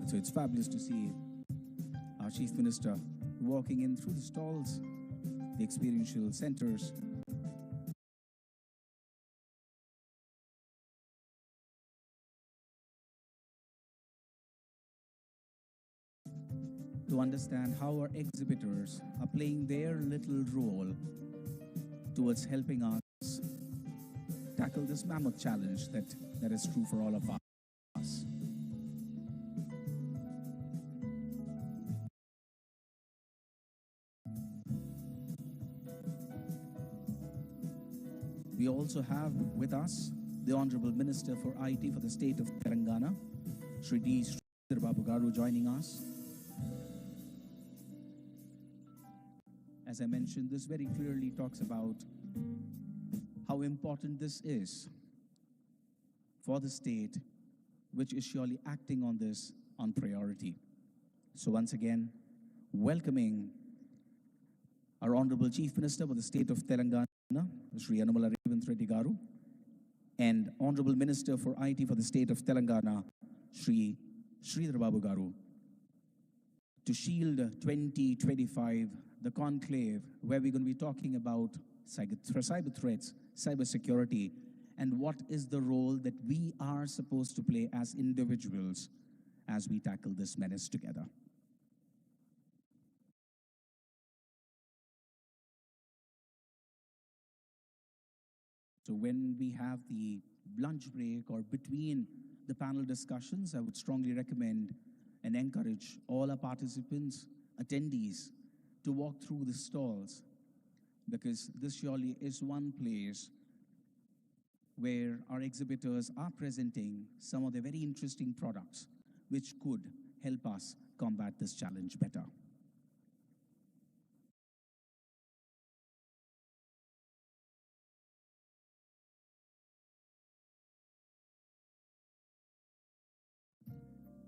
So it's fabulous to see our Chief Minister walking in through the stalls, the experiential centers. To understand how our exhibitors are playing their little role towards helping us tackle this mammoth challenge that is true for all of us. We also have with us the Honorable Minister for IT for the state of Telangana, Shri D. Sridhar Garu, joining us. As I mentioned, this very clearly talks about how important this is for the state, which is surely acting on this on priority. So once again, welcoming our Honorable Chief Minister for the state of Telangana, Shri Revanth Reddy Garu, and Honorable Minister for IT for the state of Telangana, Shri Sridhar Garu, to Shield 2025, the conclave, where we're going to be talking about cyber threats, cyber security, and what is the role that we are supposed to play as individuals as we tackle this menace together. So when we have the lunch break or between the panel discussions, I would strongly recommend and encourage all our participants, attendees, to walk through the stalls, because this surely is one place where our exhibitors are presenting some of the very interesting products which could help us combat this challenge better.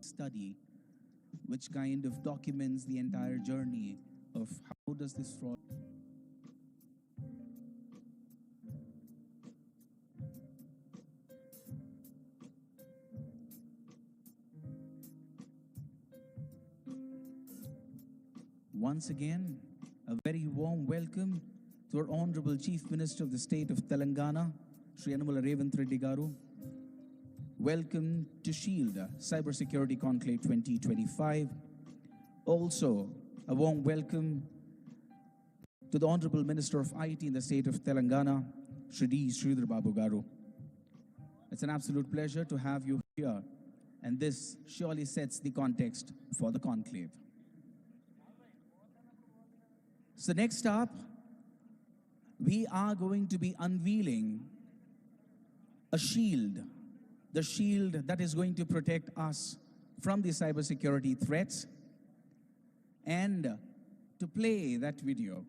Study which kind of documents the entire journey of how does this fraud once again a very warm welcome to our Honorable Chief Minister of the state of Telangana, Shri Revanth Reddy Garu. Welcome to Shield Cybersecurity Conclave 2025. Also, a warm welcome to the Honorable Minister of IT in the state of Telangana, Shri D. Sridhar Garu. It's an absolute pleasure to have you here, and this surely sets the context for the conclave. So next up, we are going to be unveiling a shield, the shield that is going to protect us from the cybersecurity threats. And to play that video,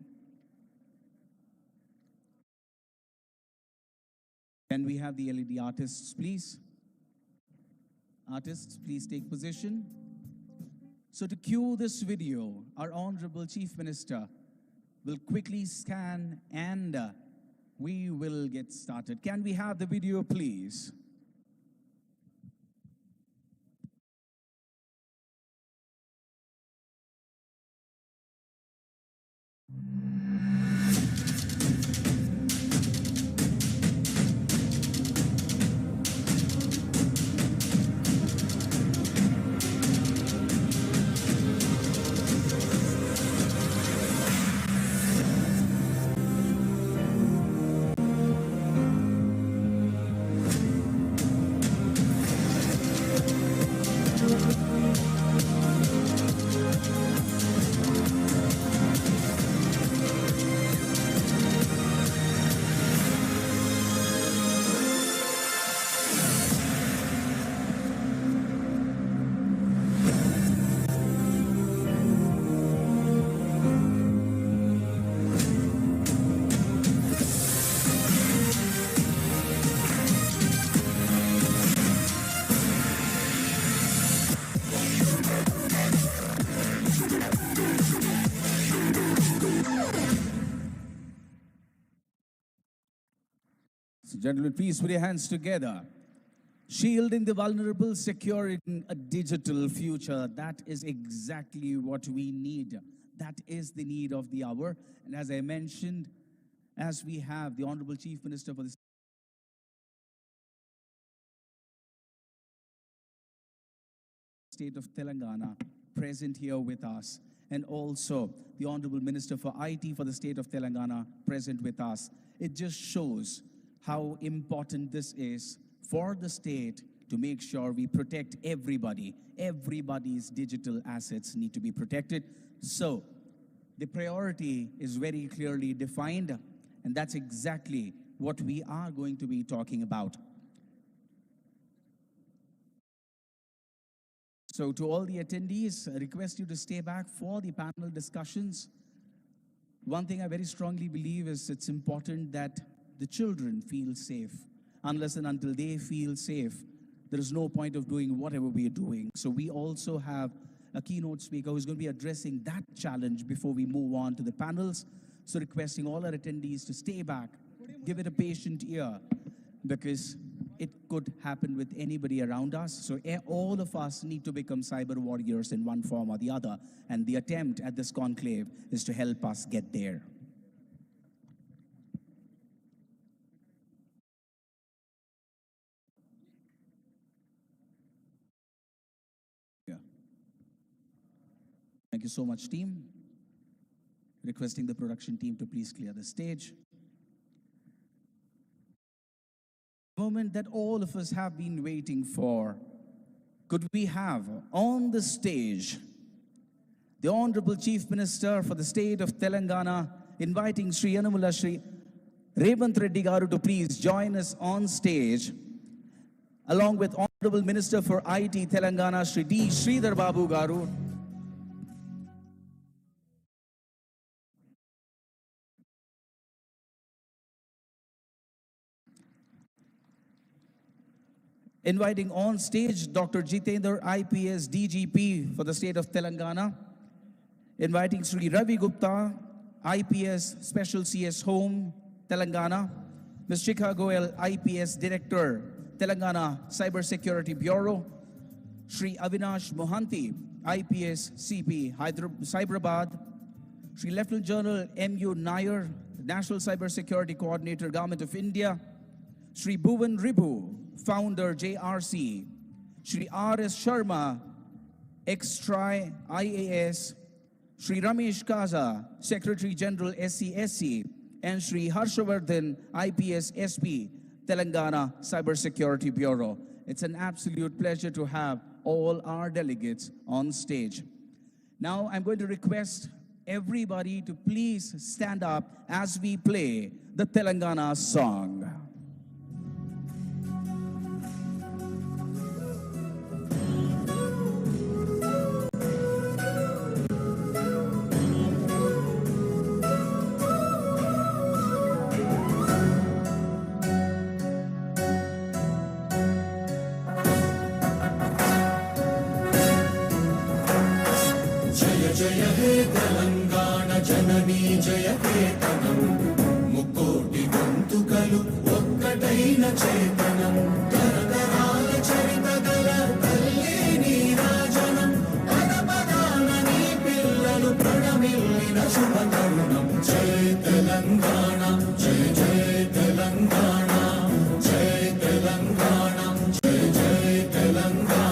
can we have the LED artists, please? Artists, please take position. So to cue this video, our Honorable Chief Minister will quickly scan and we will get started. Can we have the video, please? So, gentlemen, please put your hands together Shielding the vulnerable, securing a digital future. That is exactly what we need. That is the need of the hour. And as I mentioned, as we have the Honorable Chief Minister for the state of Telangana present here with us, and also the Honorable Minister for IT for the state of Telangana present with us. It just shows how important this is for the state to make sure we protect everybody. Everybody's digital assets need to be protected. So the priority is very clearly defined, and that's exactly what we are going to be talking about. So to all the attendees, I request you to stay back for the panel discussions. One thing I very strongly believe is it's important that the children feel safe. Unless and until they feel safe, there is no point of doing whatever we are doing. So we also have a keynote speaker who's going to be addressing that challenge before we move on to the panels. So requesting all our attendees to stay back, give it a patient ear, because it could happen with anybody around us. So all of us need to become cyber warriors in one form or the other. And the attempt at this conclave is to help us get there. Thank you so much, team. Requesting the production team to please clear the stage. Moment that all of us have been waiting for. Could we have on the stage the Honorable Chief Minister for the state of Telangana, inviting Sri Yanamula Sri Revanth Reddy Garu to please join us on stage, along with Honorable Minister for IT Telangana, Sri D. Sridhar Babu Garu. Inviting on stage Dr. Jitendra, IPS DGP for the state of Telangana. Inviting Sri Ravi Gupta, IPS Special CS Home, Telangana. Ms. Shikha Goel, IPS Director, Telangana Cyber Security Bureau. Sri Avinash Mohanty, IPS CP Hyderabad. Sri Lieutenant General M.U. Nair, National Cyber Security Coordinator, Government of India. Sri Bhuvan Ribhu, Founder, JRC. Sri R.S. Sharma, ex-TRI IAS. Sri Ramesh Kaza, Secretary General SCSC. And Sri Harshavardhan, IPS SP, Telangana Cyber Security Bureau. It's an absolute pleasure to have all our delegates on stage. Now I'm going to request everybody to please stand up as we play the Telangana song. जय हे तेलंगाना जननी जय केतनम मुकोटि गొంతుకలు ఒక్కటైన చేతనం తరతరాల చరితగల తల్లి నీరాజనం పద పదాన నీ పిల్లలు ప్రణమిల్లిన శుభతరుణం జయ తెలంగాణ జయ జయ తెలంగాణ జయ తెలంగాణ జయ జయ తెలంగాణ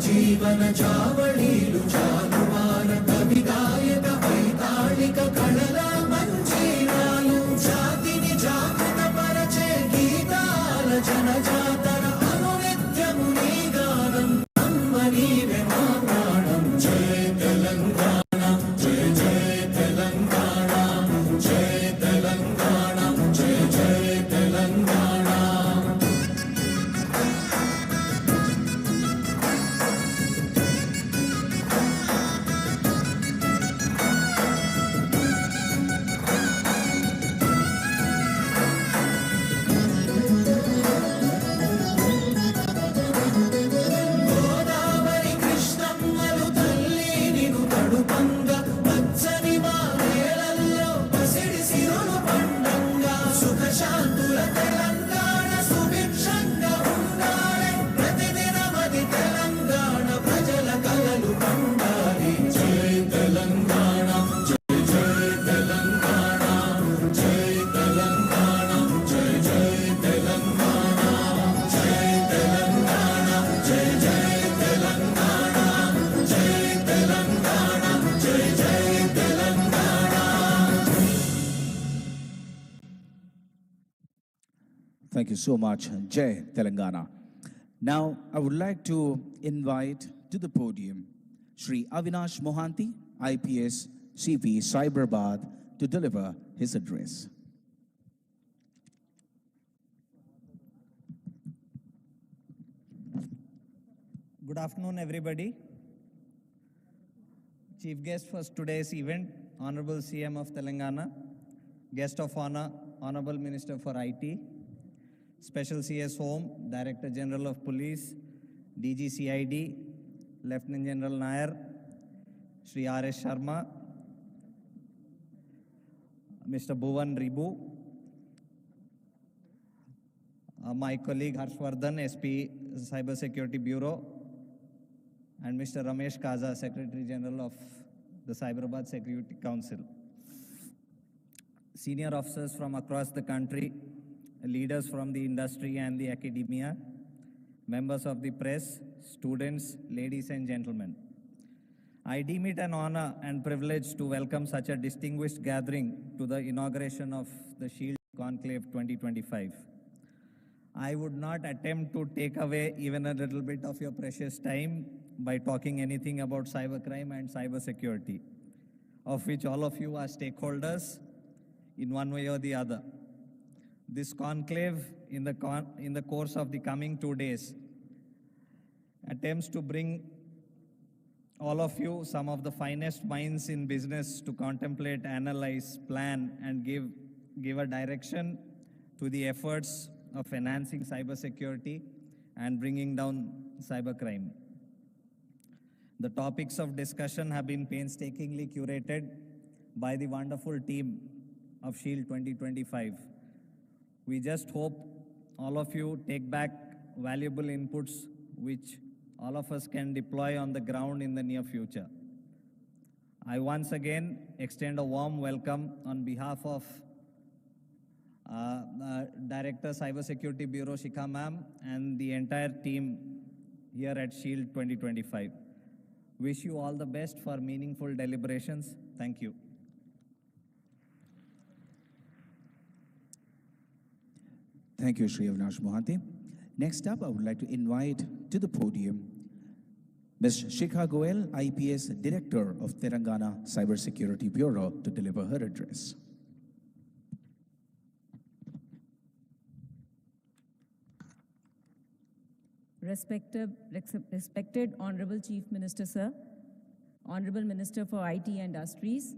జీవన చావళీలు చాలువార కవి గాయక వైతాళిక కళల మంజీరాలు జాతిని జాగృత పరచే గీతాల జనజాతర అనునిత్యము నీ గానం అమ్మ నీవే మా ప్రాణం జయ తెలంగాణ జయ జయ తెలంగాణ జయ తెలంగాణ జయ జయ Telangana Thank you so much, Jai Telangana. Now, I would like to invite to the podium Shri Avinash Mohanty, IPS, CP, Hyderabad, to deliver his address. Good afternoon, everybody. Chief guest for today's event, Honorable CM of Telangana, Guest of Honor, Honorable Minister for IT, Special CS Home, Director General of Police, DG CID, Lieutenant General Nair, Shri R.S. Sharma, Mr. Bhuvan Ribu, my colleague Harshvardhan, SP Cyber Security Bureau, and Mr. Ramesh Kaza, Secretary General of the Hyderabad Security Council. Senior officers from across the country, leaders from the industry and the academia, members of the press, students, ladies and gentlemen. I deem it an honor and privilege to welcome such a distinguished gathering to the inauguration of the SHIELD Conclave 2025. I would not attempt to take away even a little bit of your precious time by talking anything about cybercrime and cybersecurity, of which all of you are stakeholders in one way or the other. This conclave, in the course of the coming 2 days, attempts to bring all of you, some of the finest minds in business, to contemplate, analyze, plan, and give a direction to the efforts of enhancing cybersecurity and bringing down cybercrime. The topics of discussion have been painstakingly curated by the wonderful team of SHIELD 2025. We just hope all of you take back valuable inputs which all of us can deploy on the ground in the near future. I once again extend a warm welcome on behalf of Director Cybersecurity Bureau Shikha Ma'am and the entire team here at SHIELD 2025. Wish you all the best for meaningful deliberations. Thank you. Thank you, Shri Avinash Mohanty. Next up, I would like to invite to the podium Ms. Shikha Goel, IPS Director of Telangana Cybersecurity Bureau, to deliver her address. Respected Honorable Chief Minister, Sir, Honorable Minister for IT and Industries,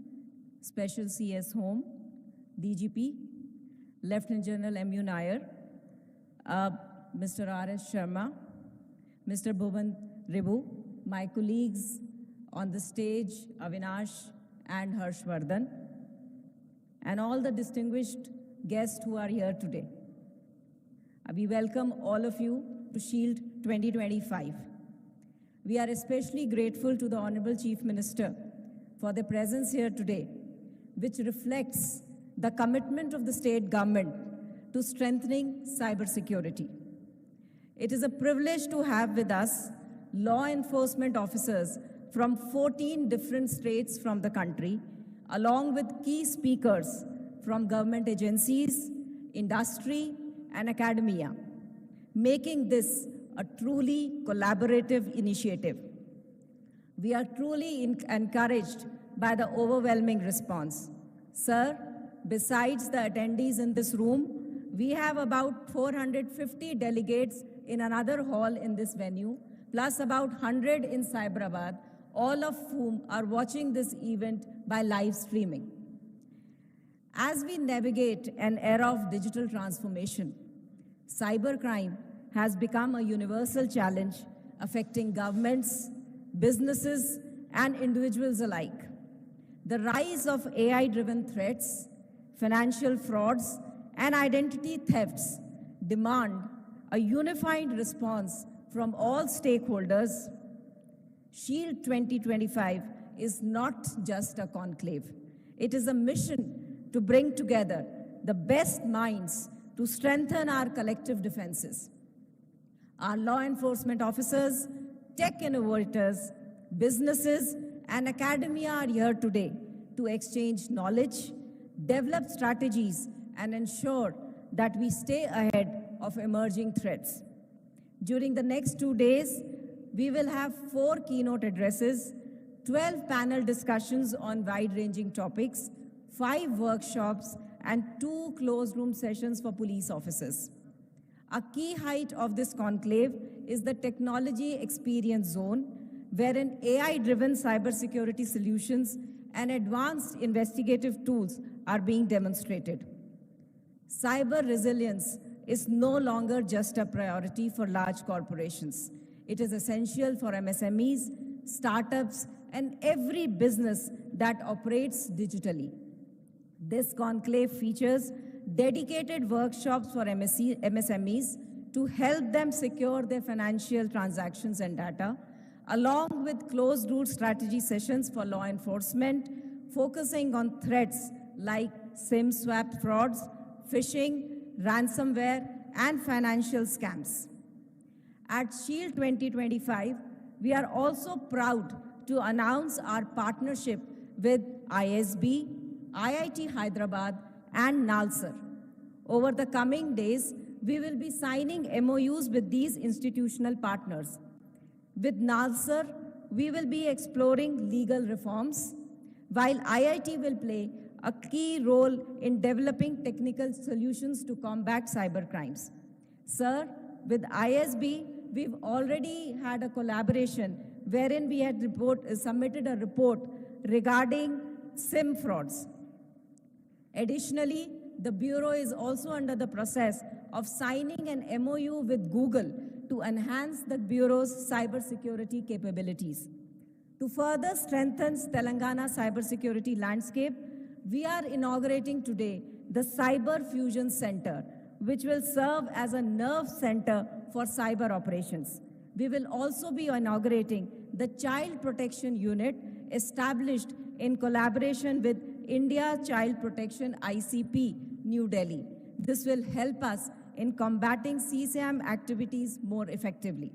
Special CS Home, DGP, Lieutenant General M.U. Nair, Mr. R.S. Sharma, Mr. Bhuvan Ribu, my colleagues on the stage, Avinash and Harshvardhan, and all the distinguished guests who are here today. We welcome all of you to SHIELD 2025. We are especially grateful to the Honorable Chief Minister for their presence here today, which reflects the commitment of the state government to strengthening cybersecurity. It is a privilege to have with us law enforcement officers from 14 different states from the country, along with key speakers from government agencies, industry, and academia, making this a truly collaborative initiative. We are truly encouraged by the overwhelming response. Sir, besides the attendees in this room, we have about 450 delegates in another hall in this venue, plus about 100 in Hyderabad, all of whom are watching this event by live streaming. As we navigate an era of digital transformation, cybercrime has become a universal challenge affecting governments, businesses, and individuals alike. The rise of AI-driven threats, financial frauds, and identity thefts demand a unified response from all stakeholders. SHIELD 2025 is not just a conclave. It is a mission to bring together the best minds to strengthen our collective defenses. Our law enforcement officers, tech innovators, businesses, and academia are here today to exchange knowledge, develop strategies, and ensure that we stay ahead of emerging threats. During the next 2 days, we will have 4 keynote addresses, 12 panel discussions on wide-ranging topics, 5 workshops, and 2 closed-room sessions for police officers. A key height of this conclave is the Technology Experience Zone, wherein AI-driven cybersecurity solutions and advanced investigative tools are being demonstrated. Cyber resilience is no longer just a priority for large corporations. It is essential for MSMEs, startups, and every business that operates digitally. This conclave features dedicated workshops for MSMEs to help them secure their financial transactions and data, along with closed-route strategy sessions for law enforcement, focusing on threats like SIM swap frauds, phishing, ransomware, and financial scams. At SHIELD 2025, we are also proud to announce our partnership with ISB, IIT Hyderabad, and NALSAR. Over the coming days, we will be signing MOUs with these institutional partners. With NALSAR, we will be exploring legal reforms, while IIT will play a key role in developing technical solutions to combat cybercrimes. Sir, with ISB, we've already had a collaboration wherein we had submitted a report regarding SIM frauds. Additionally, the Bureau is also under the process of signing an MOU with Google to enhance the Bureau's cybersecurity capabilities. To further strengthen Telangana cybersecurity landscape, we are inaugurating today the Cyber Fusion Center, which will serve as a nerve center for cyber operations. We will also be inaugurating the Child Protection Unit established in collaboration with India Child Protection ICP, New Delhi. This will help us in combating CSAM activities more effectively.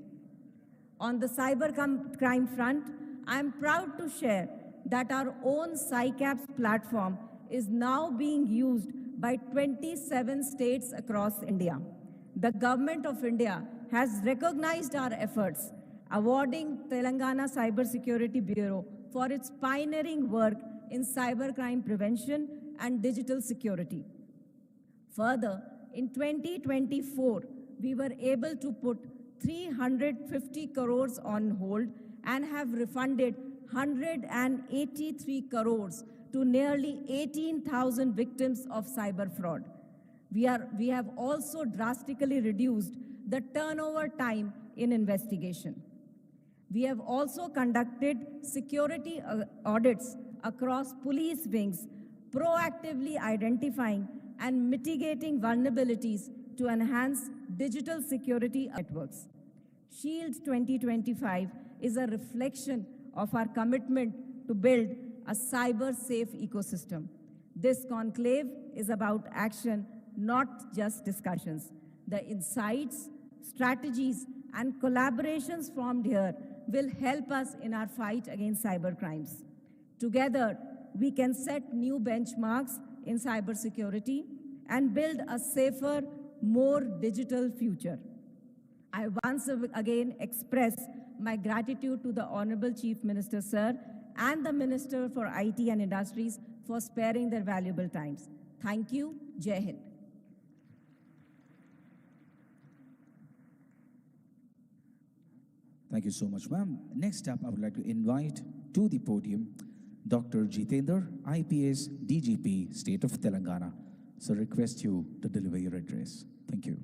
On the cybercrime front, I am proud to share that our own CICAPS platform is now being used by 27 states across India. The Government of India has recognized our efforts, awarding Telangana Cybersecurity Bureau for its pioneering work in cybercrime prevention and digital security. Further, in 2024, we were able to put 350 crores on hold and have refunded 183 crores to nearly 18,000 victims of cyber fraud. We have also drastically reduced the turnover time in investigation. We have also conducted security audits across police wings, proactively identifying and mitigating vulnerabilities to enhance digital security networks. SHIELD 2025 is a reflection of our commitment to build a cyber-safe ecosystem. This conclave is about action, not just discussions. The insights, strategies, and collaborations formed here will help us in our fight against cybercrimes. Together, we can set new benchmarks in cybersecurity and build a safer, more digital future. I once again express my gratitude to the Honorable Chief Minister, Sir, and the Minister for IT and Industries for sparing their valuable times. Thank you. Jai Hind. Thank you so much, ma'am. Next up, I would like to invite to the podium Dr. Jitendra, IPS DGP, State of Telangana. So request you to deliver your address. Thank you.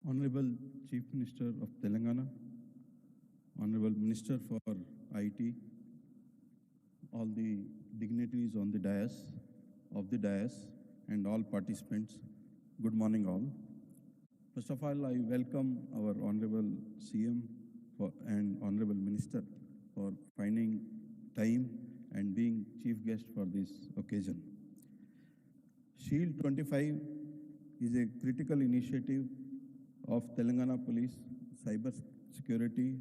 Honorable Chief Minister of Telangana, Honorable Minister for IT, all the dignitaries on the dais, and all participants, good morning all. First of all, I welcome our Honorable CM and Honorable Minister for finding time and being chief guest for this occasion. Shield 25 is a critical initiative of Telangana Police, Cyber Security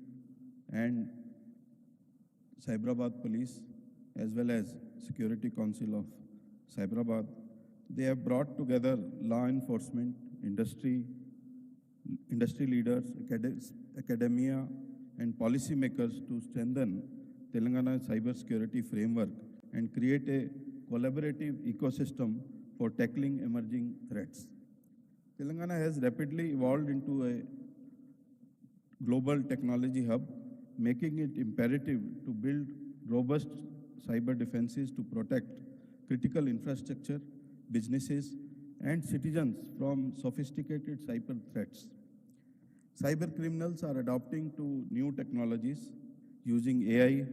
and Hyderabad Police, as well as Security Council of Hyderabad. They have brought together law enforcement, industry leaders, academia, and policymakers to strengthen Telangana cyber security framework and create a collaborative ecosystem for tackling emerging threats. Telangana has rapidly evolved into a global technology hub, making it imperative to build robust cyber defenses to protect critical infrastructure, businesses, and citizens from sophisticated cyber threats. Cyber criminals are adopting to new technologies using AI,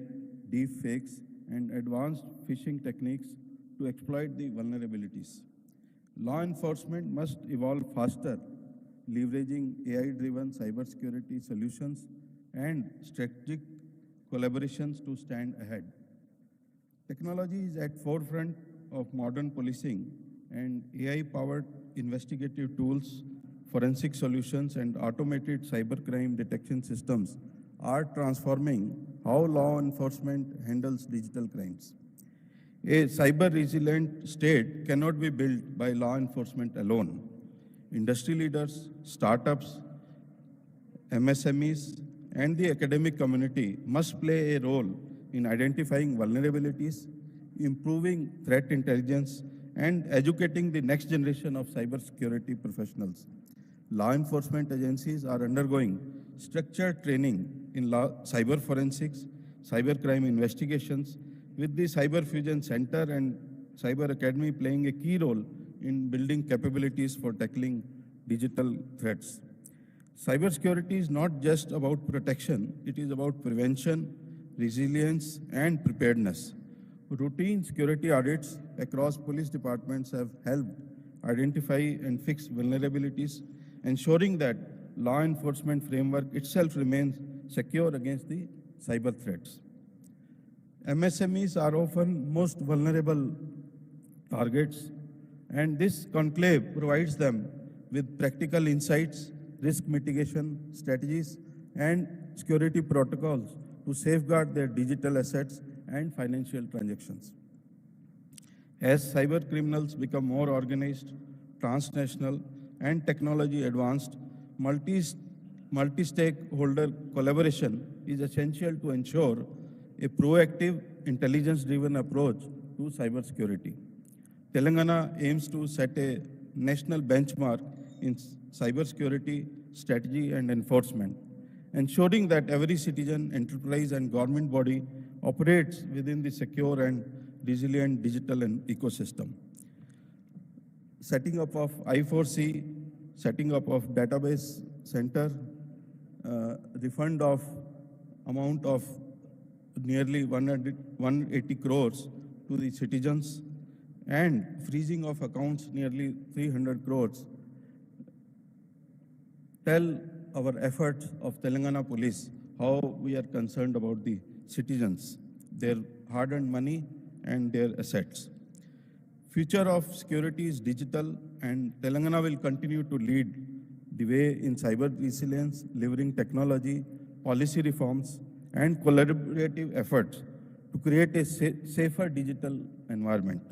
deep fakes, and advanced phishing techniques to exploit the vulnerabilities. Law enforcement must evolve faster, leveraging AI-driven cybersecurity solutions and strategic collaborations to stand ahead. Technology is at forefront of modern policing, and AI-powered investigative tools, forensic solutions, and automated cybercrime detection systems are transforming how law enforcement handles digital crimes. A cyber-resilient state cannot be built by law enforcement alone. Industry leaders, startups, MSMEs, and the academic community must play a role in identifying vulnerabilities, improving threat intelligence, and educating the next generation of cybersecurity professionals. Law enforcement agencies are undergoing structured training in cyber forensics, cybercrime investigations, with the Cyber Fusion Center and Cyber Academy playing a key role in building capabilities for tackling digital threats. Cybersecurity is not just about protection, it is about prevention, resilience, and preparedness. Routine security audits across police departments have helped identify and fix vulnerabilities, ensuring that law enforcement framework itself remains secure against the cyber threats. MSMEs are often most vulnerable targets, and this conclave provides them with practical insights, risk mitigation strategies, and security protocols to safeguard their digital assets and financial transactions. As cyber criminals become more organized, transnational, and technology advanced, multi-stakeholder collaboration is essential to ensure a proactive, intelligence-driven approach to cybersecurity. Telangana aims to set a national benchmark in cybersecurity strategy and enforcement, ensuring that every citizen, enterprise, and government body operates within the secure and resilient digital ecosystem. Setting up of I4C, setting up of database center, refund of amount of nearly 180 crores to the citizens, and freezing of accounts nearly 300 crores tell our efforts of Telangana Police how we are concerned about the citizens, their hard-earned money and their assets. Future of security is digital, and Telangana will continue to lead the way in cyber resilience, delivering technology, policy reforms, and collaborative efforts to create a safer digital environment.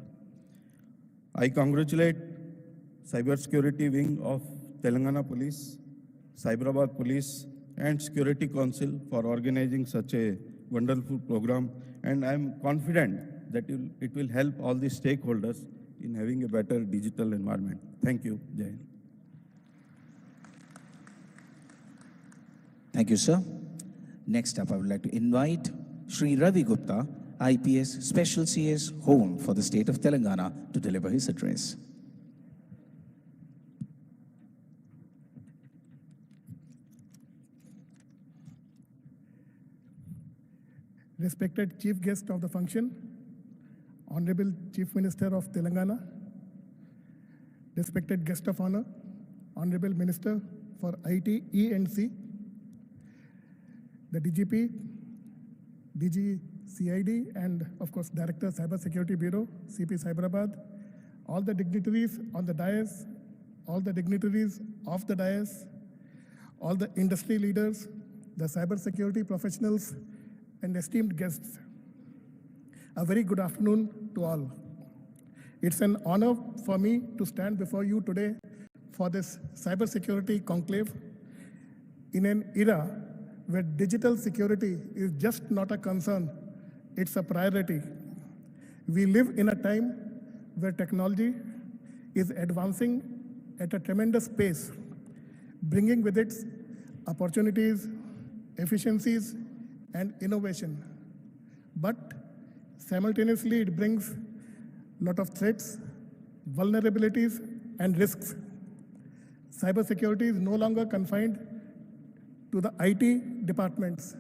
I congratulate Cybersecurity Wing of Telangana Police, Hyderabad Police, and Security Council for organizing such a wonderful program, and I am confident that it will help all the stakeholders in having a better digital environment. Thank you, Jai Hind. Thank you, sir. Next up, I would like to invite Shri Ravi Gupta, IPS Special CS Home for the state of Telangana, to deliver his address. Respected Chief Guest of the function, Honorable Chief Minister of Telangana, respected Guest of Honor, Honorable Minister for IT, E&C, the DGP, DG CID, and of course Director Cyber Security Bureau, CP Hyderabad, all the dignitaries on the dais, all the dignitaries off the dais, all the industry leaders, the cybersecurity professionals, and esteemed guests. A very good afternoon to all. It's an honor for me to stand before you today for this cybersecurity conclave in an era where digital security is just not a concern, it's a priority. We live in a time where technology is advancing at a tremendous pace, bringing with it opportunities, efficiencies, and innovation. But simultaneously, it brings a lot of threats, vulnerabilities, and risks. Cybersecurity is no longer confined to the IT departments.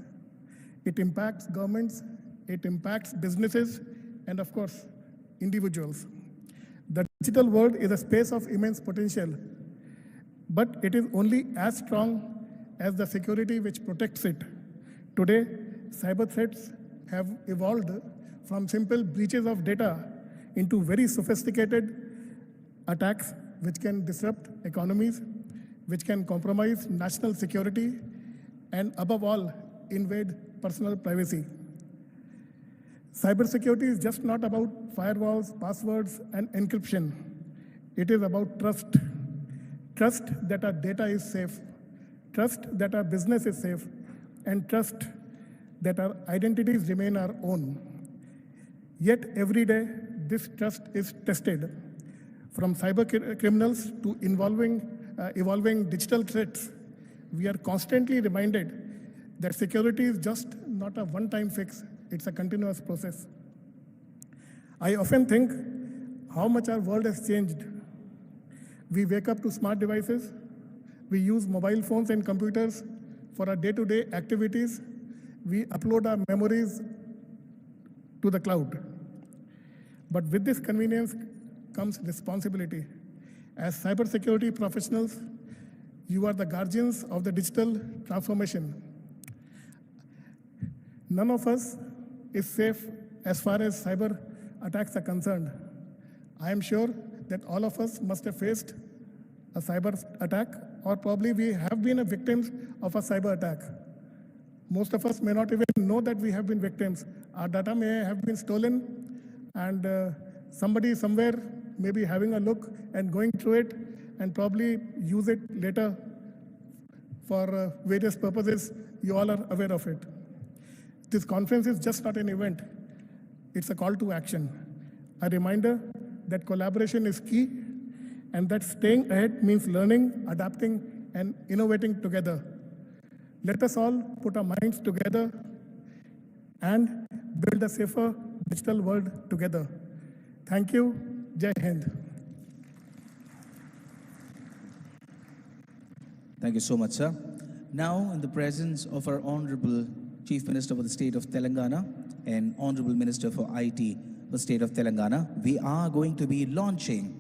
It impacts governments, it impacts businesses, and of course, individuals. The digital world is a space of immense potential, but it is only as strong as the security which protects it. Today, cyber threats have evolved from simple breaches of data into very sophisticated attacks which can disrupt economies, which can compromise national security, and above all, invade personal privacy. Cybersecurity is just not about firewalls, passwords, and encryption. It is about trust. Trust that our data is safe, trust that our business is safe, and trust that our identities remain our own. Yet every day, this trust is tested. From cyber criminals to evolving digital threats, we are constantly reminded that security is just not a one-time fix, it's a continuous process. I often think how much our world has changed. We wake up to smart devices, we use mobile phones and computers for our day-to-day activities, we upload our memories to the cloud. But with this convenience comes responsibility. As cybersecurity professionals, you are the guardians of the digital transformation. None of us is safe as far as cyber attacks are concerned. I am sure that all of us must have faced a cyber attack, or probably we have been a victims of a cyber attack. Most of us may not even know that we have been victims. Our data may have been stolen, and somebody somewhere may be having a look and going through it and probably use it later for various purposes. You all are aware of it. This conference is just not an event. It's a call to action, a reminder that collaboration is key and that staying ahead means learning, adapting, and innovating together. Let us all put our minds together and build a safer digital world together. Thank you. Jai Hind. Thank you so much, sir. Now, in the presence of our Honorable Chief Minister for the State of Telangana and Honorable Minister for IT for the State of Telangana, we are going to be launching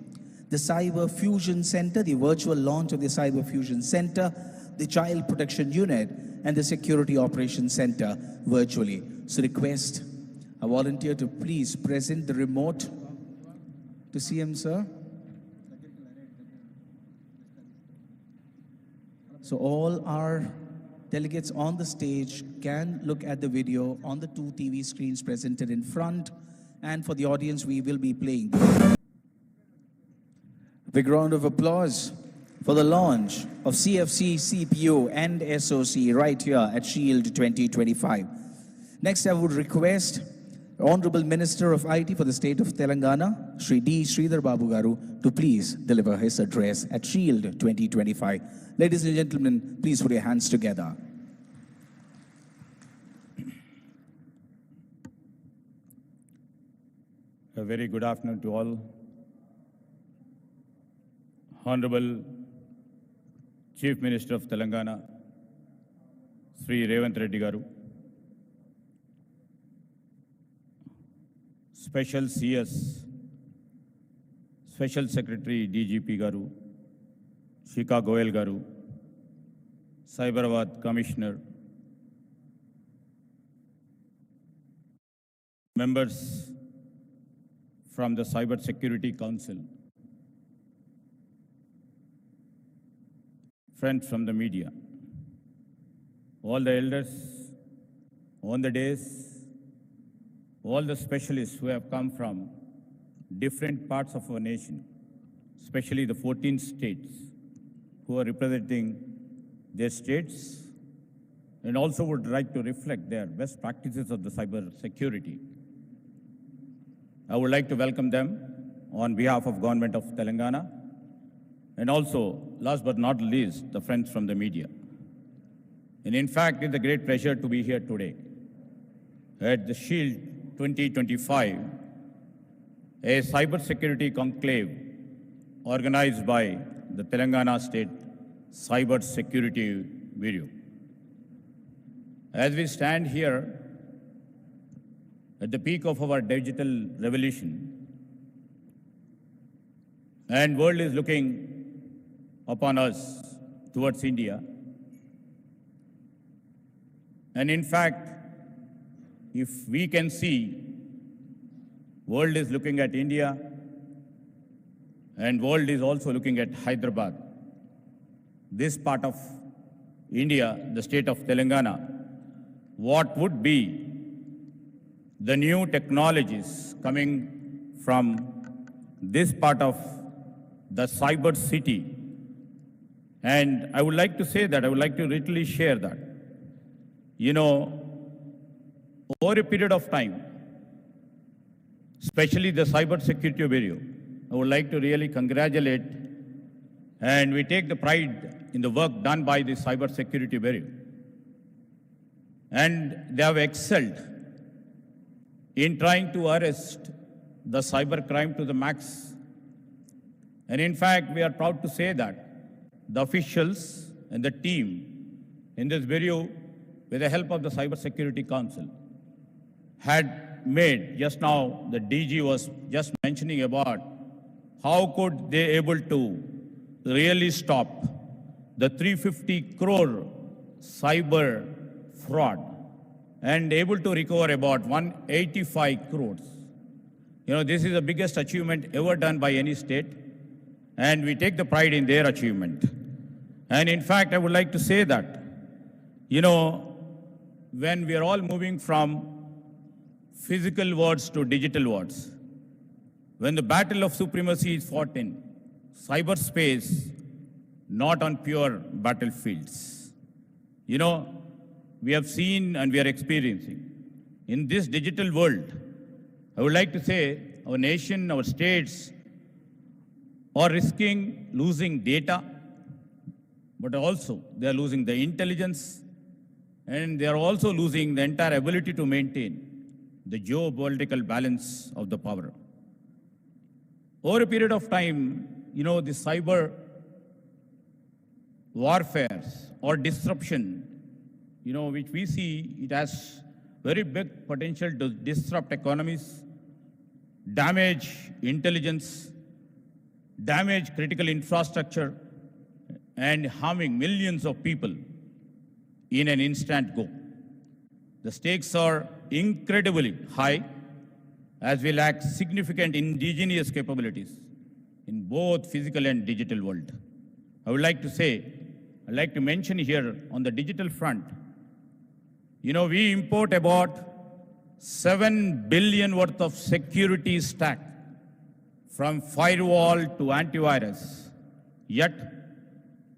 the Cyber Fusion Center, the virtual launch of the Cyber Fusion Center, the Child Protection Unit, and the Security Operations Center virtually. So request a volunteer to please present the remote to CM, sir. So all our delegates on the stage can look at the video on the two TV screens presented in front, and for the audience we will be playing. Big round of applause for the launch of CFC, CPU and SOC right here at SHIELD 2025. Next, I would request Honorable Minister of IT for the State of Telangana, Shri D. Sridhar Babu Garu, to please deliver his address at SHIELD 2025. Ladies and gentlemen, please put your hands together. A very good afternoon to all. Honorable Chief Minister of Telangana, Sri Revanth Reddy Garu, Special CS, Special Secretary DGP Garu, Shika Goel Garu, Cyberabad Commissioner, members from the Cyber Security Council, friends from the media, all the elders on the days, all the specialists who have come from different parts of our nation, especially the 14 states who are representing their states and also would like to reflect their best practices of the cyber security. I would like to welcome them on behalf of Government of Telangana and also, last but not least, the friends from the media. And in fact, it's a great pleasure to be here today at the HICC 2025, a cybersecurity conclave organized by the Telangana State Cyber Security Bureau. As we stand here at the peak of our digital revolution, and world is looking upon us towards India, and in fact, if we can see, world is looking at India, and world is also looking at Hyderabad. This part of India, the state of Telangana, what would be the new technologies coming from this part of the cyber city. And I would like to say that, I would like to literally share that. You know, over a period of time, especially the Cyber Security Bureau, I would like to really congratulate, and we take the pride in the work done by the Cyber Security Bureau. And they have excelled in trying to arrest the cyber crime to the max. And in fact, we are proud to say that the officials and the team in this bureau, with the help of the Cyber Security Council, had made, just now the DG was just mentioning about how could they able to really stop the 350 crore cyber fraud and able to recover about 185 crores. You know, this is the biggest achievement ever done by any state, and we take the pride in their achievement. And in fact, I would like to say that, you know, when we are all moving from physical words to digital words, when the battle of supremacy is fought in cyberspace, not on pure battlefields, you know, we have seen and we are experiencing in this digital world. I would like to say our nation, our states are risking losing data, but also they are losing the intelligence, and they are also losing the entire ability to maintain the geopolitical balance of the power. Over a period of time, you know, the cyber warfares or disruption, you know, which we see, it has very big potential to disrupt economies, damage intelligence, damage critical infrastructure, and harming millions of people in an instant go. The stakes are incredibly high, as we lack significant indigenous capabilities in both physical and digital world. I would like to say, I'd like to mention here on the digital front, you know, we import about 7 billion worth of security stack from firewall to antivirus. Yet,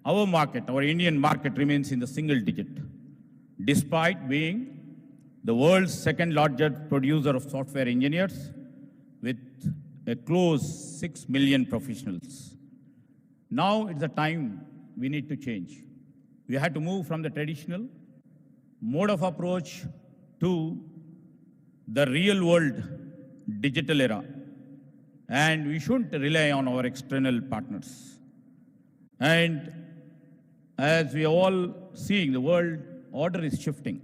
our market, our Indian market remains in the single digit, despite being the world's second largest producer of software engineers with a close 6 million professionals. Now it's the time we need to change. We had to move from the traditional mode of approach to the real world digital era. And we shouldn't rely on our external partners. And as we are all seeing, the world order is shifting.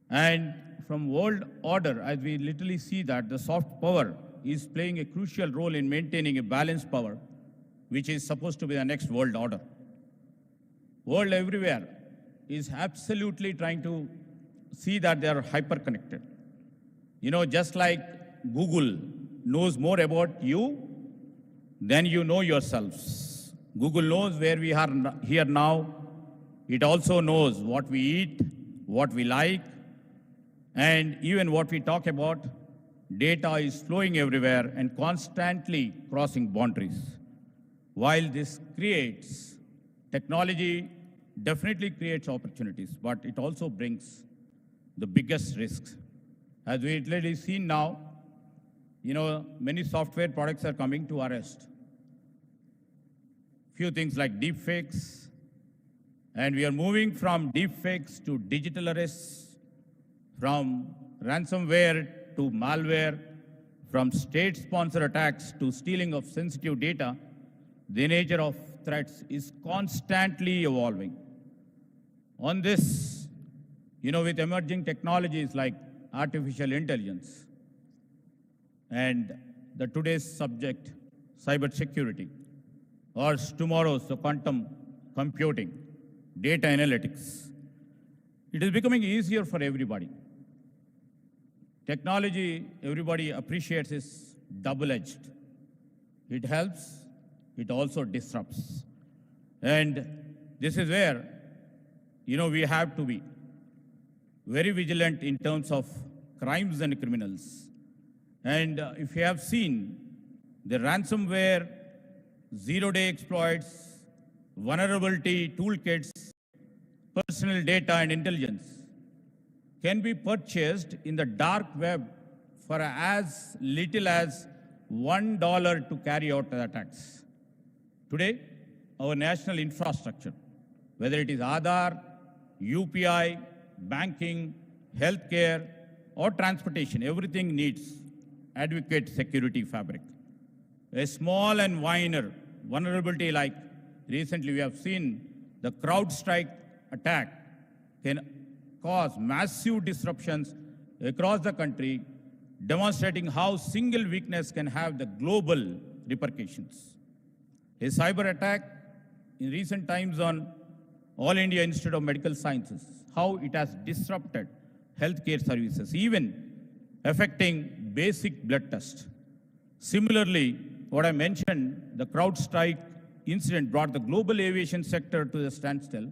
And from world order, as we literally see that the soft power is playing a crucial role in maintaining a balanced power, which is supposed to be the next world order. World everywhere is absolutely trying to see that they are hyper-connected. You know, just like Google knows more about you than you know yourselves. Google knows where we are here now. It also knows what we eat, what we like, and even what we talk about. Data is flowing everywhere and constantly crossing boundaries. While this creates, technology definitely creates opportunities, but it also brings the biggest risks. As we clearly see now, many software products are coming to arrest. Few things like deepfakes, and we are moving from deepfakes to digital arrests, from ransomware to malware, from state-sponsored attacks to stealing of sensitive data. The nature of threats is constantly evolving. On this, with emerging technologies like artificial intelligence and the today's subject, cybersecurity, or tomorrow's the quantum computing, data analytics, it is becoming easier for everybody. Technology, everybody appreciates, is double-edged. It helps, it also disrupts. And this is where, we have to be very vigilant in terms of crimes and criminals. And if you have seen the ransomware, zero-day exploits, vulnerability toolkits, personal data and intelligence can be purchased in the dark web for as little as $1 to carry out the attacks. Today, our national infrastructure, whether it is Aadhaar, UPI, banking, healthcare, or transportation, everything needs adequate security fabric. A small and minor vulnerability like recently we have seen the CrowdStrike attack can cause massive disruptions across the country, demonstrating how single weakness can have the global repercussions. A cyber attack in recent times on All India Institute of Medical Sciences, how it has disrupted healthcare services, even affecting basic blood tests. Similarly, what I mentioned, the CrowdStrike incident brought the global aviation sector to a standstill,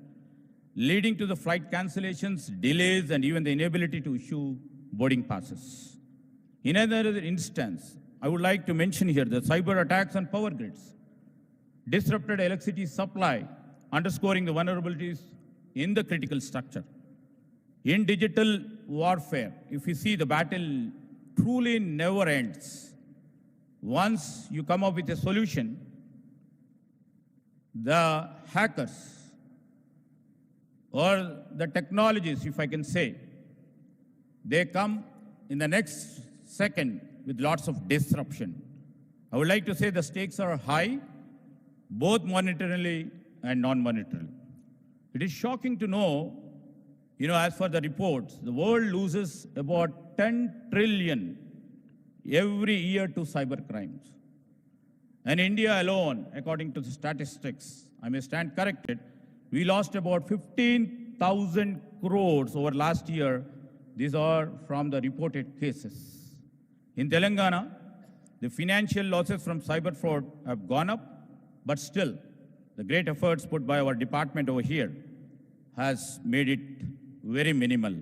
leading to the flight cancellations, delays, and even the inability to issue boarding passes. In another instance, I would like to mention here the cyber attacks on power grids, disrupted electricity supply, underscoring the vulnerabilities in the critical structure. In digital warfare, if you see, the battle truly never ends. Once you come up with a solution, the hackers or the technologies, if I can say, they come in the next second with lots of disruption. I would like to say the stakes are high, both monetarily and non-monetarily. It is shocking to know, as for the reports, the world loses about 10 trillion every year to cyber crimes. And India alone, according to the statistics, I may stand corrected, we lost about 15,000 crores over last year. These are from the reported cases. In Telangana, the financial losses from cyber fraud have gone up, but still, the great efforts put by our department over here has made it very minimal.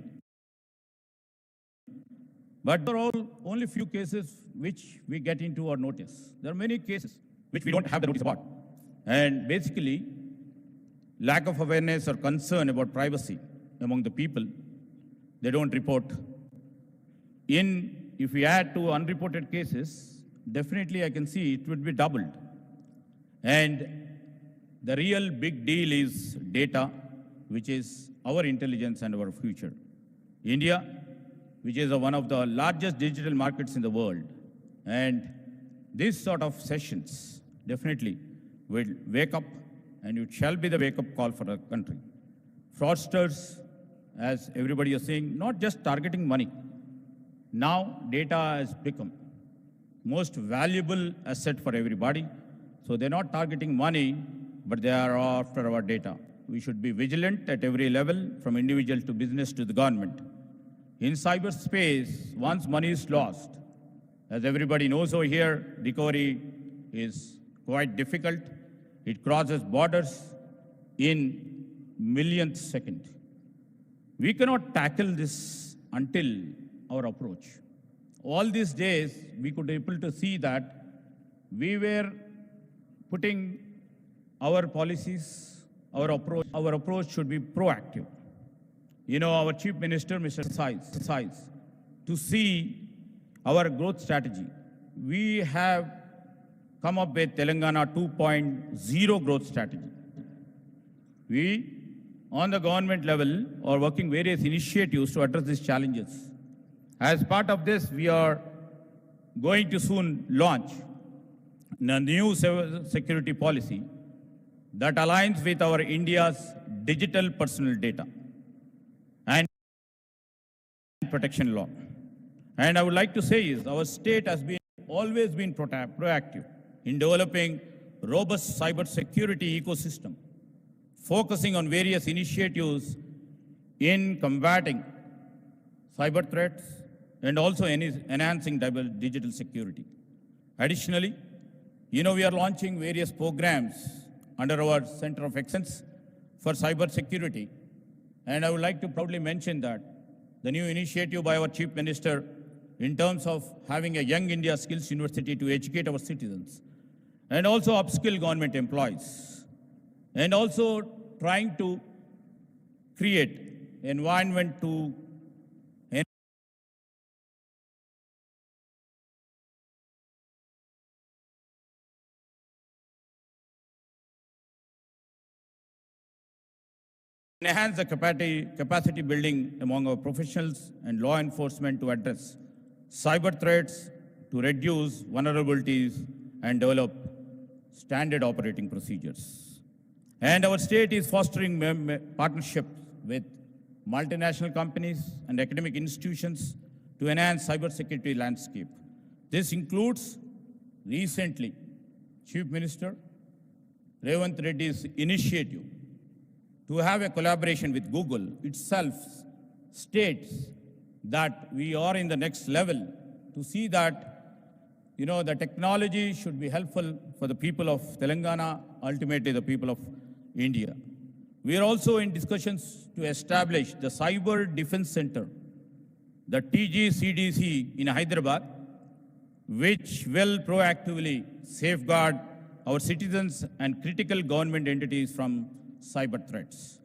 But there are only few cases which we get into our notice. There are many cases which we don't have the notice about. And basically, lack of awareness or concern about privacy among the people, they don't report. If we add to unreported cases, definitely I can see it would be doubled. And the real big deal is data, which is our intelligence and our future. India, which is one of the largest digital markets in the world. And these sort of sessions definitely will wake up, and it shall be the wake-up call for the country. Fraudsters, as everybody is saying, not just targeting money. Now data has become most valuable asset for everybody. So they're not targeting money, but they are after our data. We should be vigilant at every level, from individual to business to the government. In cyberspace, once money is lost, As everybody knows over here, recovery is quite difficult. It crosses borders in millionth second. We cannot tackle this until our approach. All these days, we could be able to see that we were putting our policies, our approach should be proactive. You know, our Chief Minister, Mr. Size, to see our growth strategy. We have come up with Telangana 2.0 growth strategy. We, on the government level, are working various initiatives to address these challenges. As part of this, we are going to soon launch a new security policy that aligns with our India's digital personal data and protection law. And I would like to say is our state has always been proactive in developing robust cyber security ecosystem, focusing on various initiatives in combating cyber threats and also enhancing digital security. Additionally, you know, we are launching various programs under our Center of Excellence for Cyber Security. And I would like to proudly mention that the new initiative by our Chief Minister in terms of having a Young India Skills University to educate our citizens and also upskill government employees and also trying to create environment to enhance the capacity building among our professionals and law enforcement to address cyber threats, to reduce vulnerabilities and develop standard operating procedures. And our state is fostering partnerships with multinational companies and academic institutions to enhance cybersecurity landscape. This includes recently Chief Minister Revanth Reddy's initiative to have a collaboration with Google itself states that we are in the next level to see that, you know, the technology should be helpful for the people of Telangana, ultimately the people of India. We are also in discussions to establish the Cyber Defense Center, the TGCDC in Hyderabad, which will proactively safeguard our citizens and critical government entities from cyber threats.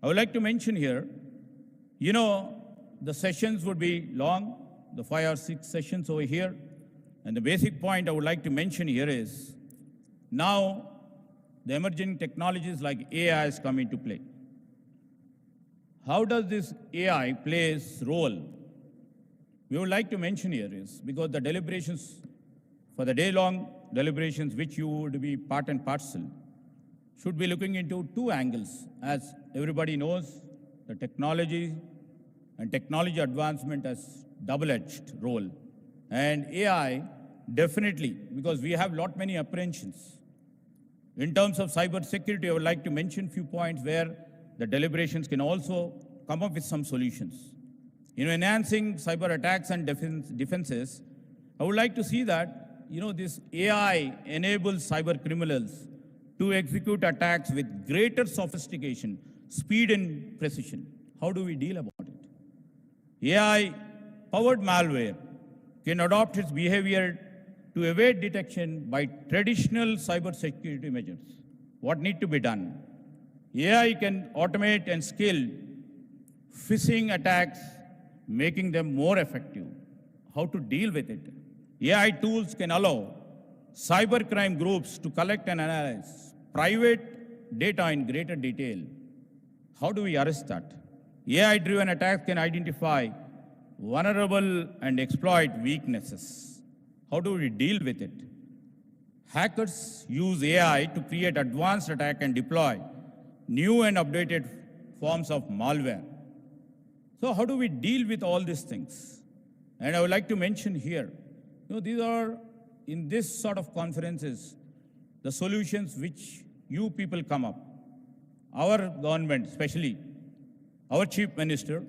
I would like to mention here, you know, the sessions would be long, the 5 or 6 sessions over here. And the basic point I would like to mention here is, now the emerging technologies like AI has come into play. How does this AI play its role? We would like to mention here is, because the deliberations, for the day-long deliberations which you would be part and parcel, should be looking into 2 angles. As everybody knows, the technology and technology advancement has double-edged role. And AI, definitely, because we have many apprehensions. In terms of cyber security, I would like to mention few points where the deliberations can also come up with some solutions. In enhancing cyber attacks and defenses, I would like to see that, you know, this AI enables cyber criminals to execute attacks with greater sophistication, speed and precision. How do we deal about it? AI-powered malware can adopt its behavior to evade detection by traditional cybersecurity measures. What needs to be done? AI can automate and scale phishing attacks, making them more effective. How to deal with it? AI tools can allow cybercrime groups to collect and analyze private data in greater detail. How do we arrest that? AI-driven attacks can identify vulnerable and exploit weaknesses. How do we deal with it? Hackers use AI to create advanced attack and deploy new and updated forms of malware. So how do we deal with all these things? And I would like to mention here, you know, these are, in this sort of conferences, the solutions which you people come up. Our government, especially our Chief Minister,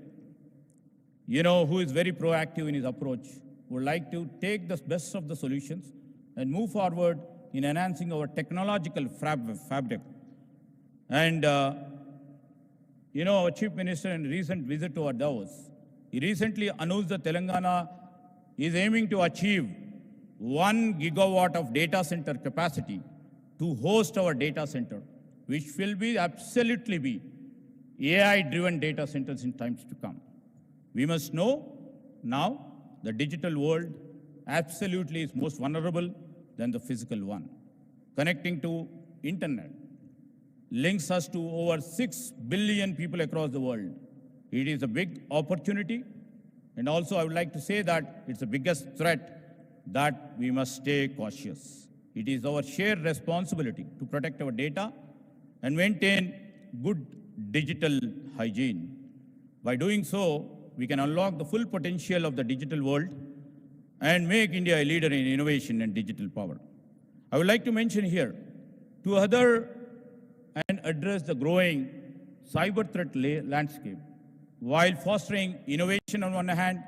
you know, who is very proactive in his approach, would like to take the best of the solutions and move forward in enhancing our technological fabric. And, our Chief Minister in recent visit to our Davos, he recently announced that Telangana is aiming to achieve 1 gigawatt of data center capacity to host our data center, which will be absolutely be AI-driven data centers in times to come. We must know now the digital world absolutely is most vulnerable than the physical one. Connecting to internet links us to over 6 billion people across the world. It is a big opportunity, and also I would like to say that it's the biggest threat that we must stay cautious. It is our shared responsibility to protect our data and maintain good digital hygiene. By doing so, we can unlock the full potential of the digital world and make India a leader in innovation and digital power. I would like to mention here two other and address the growing cyber threat landscape while fostering innovation on one hand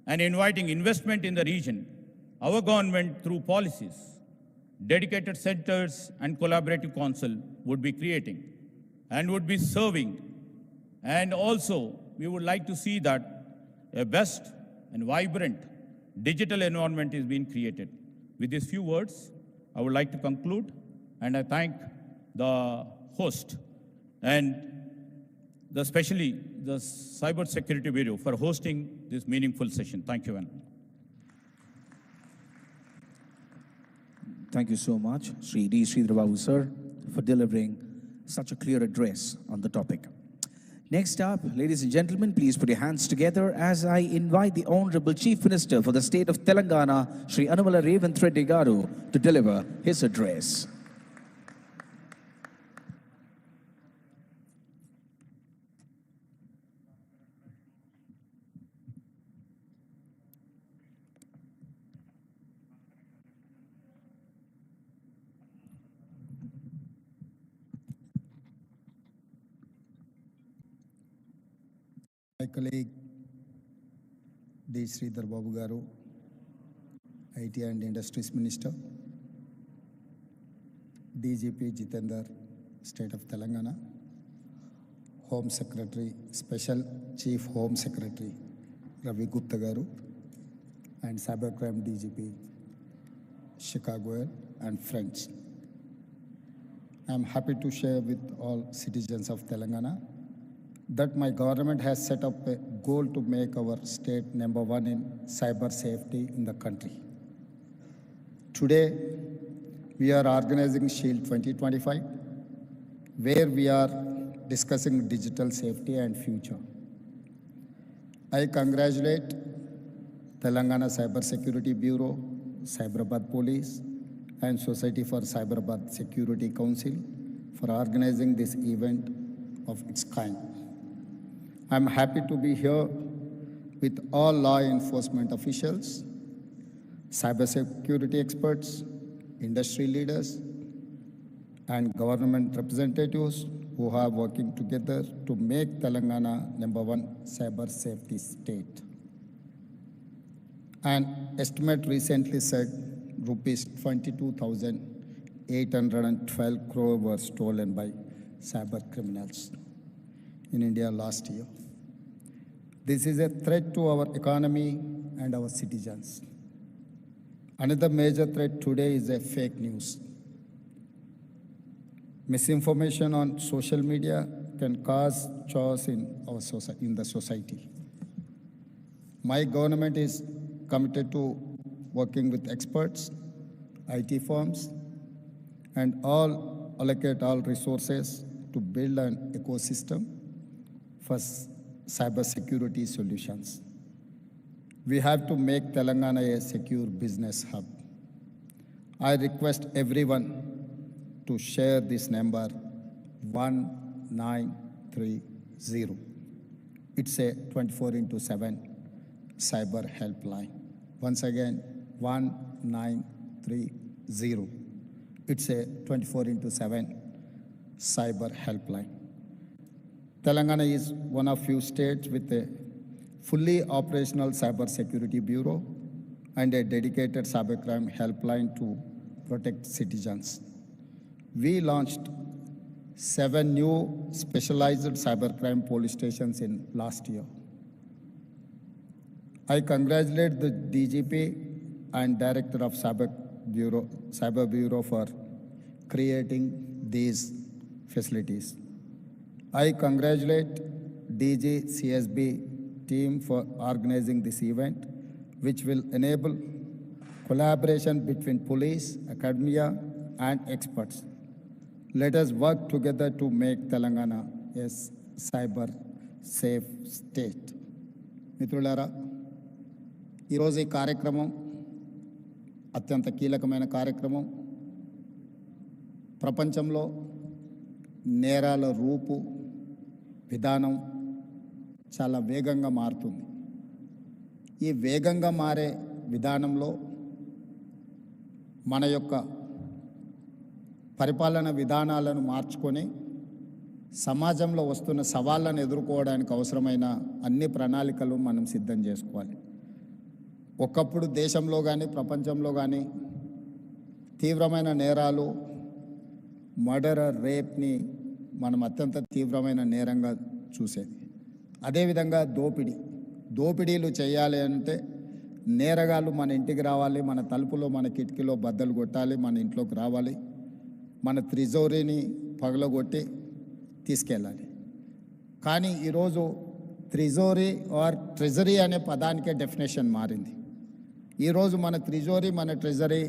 and inviting investment in the region. Our government, through policies, dedicated centers and collaborative council would be creating and would be serving. And also, we would like to see that a best and vibrant digital environment is being created. With these few words, I would like to conclude, and I thank the host and especially the Cyber Security Bureau for hosting this meaningful session. Thank you, Anna. Thank you so much, Sri D. Sridharababu, sir, for delivering such a clear address on the topic. Next up, ladies and gentlemen, please put your hands together as I invite the Honorable Chief Minister for the state of Telangana, Sri Anumala Revanth Reddy Garu, to deliver his address. My colleague D. Sridharababu Garu, IT and Industries Minister, DGP Jitendra, State of Telangana, Home Secretary, Special Chief Home Secretary Ravi Gupta Garu, and Cybercrime DGP Chicago and friends. I am happy to share with all citizens of Telangana that my government has set up a goal to make our state #1 in cyber safety in the country. Today, we are organizing SHIELD 2025, where we are discussing digital safety and future. I congratulate Telangana Cyber Security Bureau, Hyderabad Police, and Society for Hyderabad Security Council for organizing this event of its kind. I'm happy to be here with all law enforcement officials, cybersecurity experts, industry leaders, and government representatives who are working together to make Telangana #1 cyber safety state. An estimate recently said rupees 22,812 crore were stolen by cyber criminals in India last year. This is a threat to our economy and our citizens. Another major threat today is a fake news. Misinformation on social media can cause chaos in the society. My government is committed to working with experts, IT firms, and allocate all resources to build an ecosystem for cybersecurity solutions. We have to make Telangana a secure business hub. I request everyone to share this number 1930. It's a 24/7 cyber helpline. Once again, 1930. It's a 24/7 cyber helpline. Telangana is one of few states with a fully operational cyber security bureau and a dedicated cybercrime helpline to protect citizens. We launched 7 new specialized cybercrime police stations in last year. I congratulate the DGP and Director of Cyber Bureau for creating these facilities. I congratulate DG CSB team for organizing this event, which will enable collaboration between police, academia, and experts. Let us work together to make Telangana a cyber safe state. మిత్రులారా, ఈరోజు ఈ కార్యక్రమం అత్యంత కీలకమైన కార్యక్రమం. ప్రపంచంలో నేరాల రూపు విధానం చాలా వేగంగా మారుతుంది. ఈ వేగంగా మారే విధానంలో మన యొక్క పరిపాలన విధానాలను మార్చుకొని సమాజంలో వస్తున్న సవాళ్ళను ఎదుర్కోవడానికి అవసరమైన అన్ని ప్రణాళికలు మనం సిద్ధం చేసుకోవాలి. ఒకప్పుడు దేశంలో కానీ ప్రపంచంలో కానీ తీవ్రమైన నేరాలు, మర్డర్, రేప్ని మనం అత్యంత తీవ్రమైన నేరంగా చూసేది. అదేవిధంగా దోపిడీలు చేయాలి అంటే నేరగాళ్ళు మన ఇంటికి రావాలి, మన తలుపులో మన కిటికీలో బద్దలు కొట్టాలి, మన ఇంట్లోకి రావాలి, మన త్రిజోరీని పగలగొట్టి తీసుకెళ్ళాలి. కానీ ఈరోజు త్రిజోరీ ఆర్ ట్రెజరీ అనే పదానికే డెఫినేషన్ మారింది. ఈరోజు మన త్రిజోరీ, మన ట్రెజరీ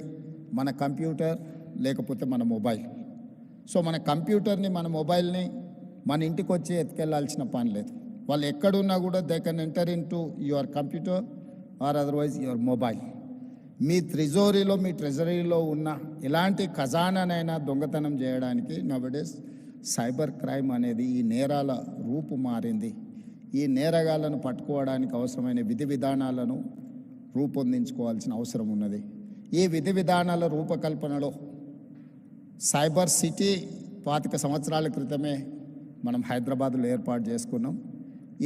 మన కంప్యూటర్ లేకపోతే మన మొబైల్. సో మన కంప్యూటర్ని, మన మొబైల్ని మన ఇంటికి వచ్చి ఎత్తుకెళ్లాల్సిన పని లేదు. వాళ్ళు ఎక్కడున్నా కూడా they can enter into your computer or otherwise your mobile. మీ త్రిజోరీలో, మీ ట్రెజరీలో ఉన్న ఎలాంటి ఖజానానైనా దొంగతనం చేయడానికి నవడేస్ సైబర్ క్రైమ్ అనేది ఈ నేరాల రూపు మారింది. ఈ నేరగాళ్లను పట్టుకోవడానికి అవసరమైన విధి విధానాలను రూపొందించుకోవాల్సిన అవసరం ఉన్నది. ఈ విధి విధానాల రూపకల్పనలో సైబర్ సిటీ 25 సంవత్సరాల క్రితమే మనం హైదరాబాద్లో ఏర్పాటు చేసుకున్నాం.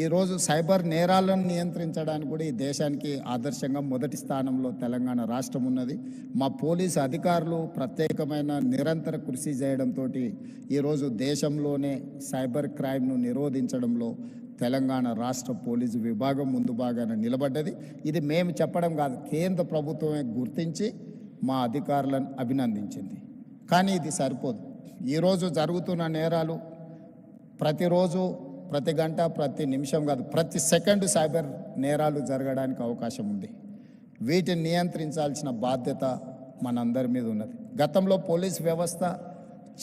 ఈరోజు సైబర్ నేరాలను నియంత్రించడానికి కూడా ఈ దేశానికి ఆదర్శంగా మొదటి స్థానంలో తెలంగాణ రాష్ట్రం ఉన్నది. మా పోలీసు అధికారులు ప్రత్యేకమైన నిరంతర కృషి చేయడంతో ఈరోజు దేశంలోనే సైబర్ క్రైమ్ను నిరోధించడంలో తెలంగాణ రాష్ట్ర పోలీసు విభాగం ముందు భాగాన నిలబడ్డది. ఇది మేము చెప్పడం కాదు, కేంద్ర ప్రభుత్వమే గుర్తించి మా అధికారులను అభినందించింది. కానీ ఇది సరిపోదు. ఈరోజు జరుగుతున్న నేరాలు ప్రతిరోజు, ప్రతి గంట, ప్రతి నిమిషం కాదు, ప్రతి సెకండ్ సైబర్ నేరాలు జరగడానికి అవకాశం ఉంది. వీటిని నియంత్రించాల్సిన బాధ్యత మనందరి మీద ఉన్నది. గతంలో పోలీస్ వ్యవస్థ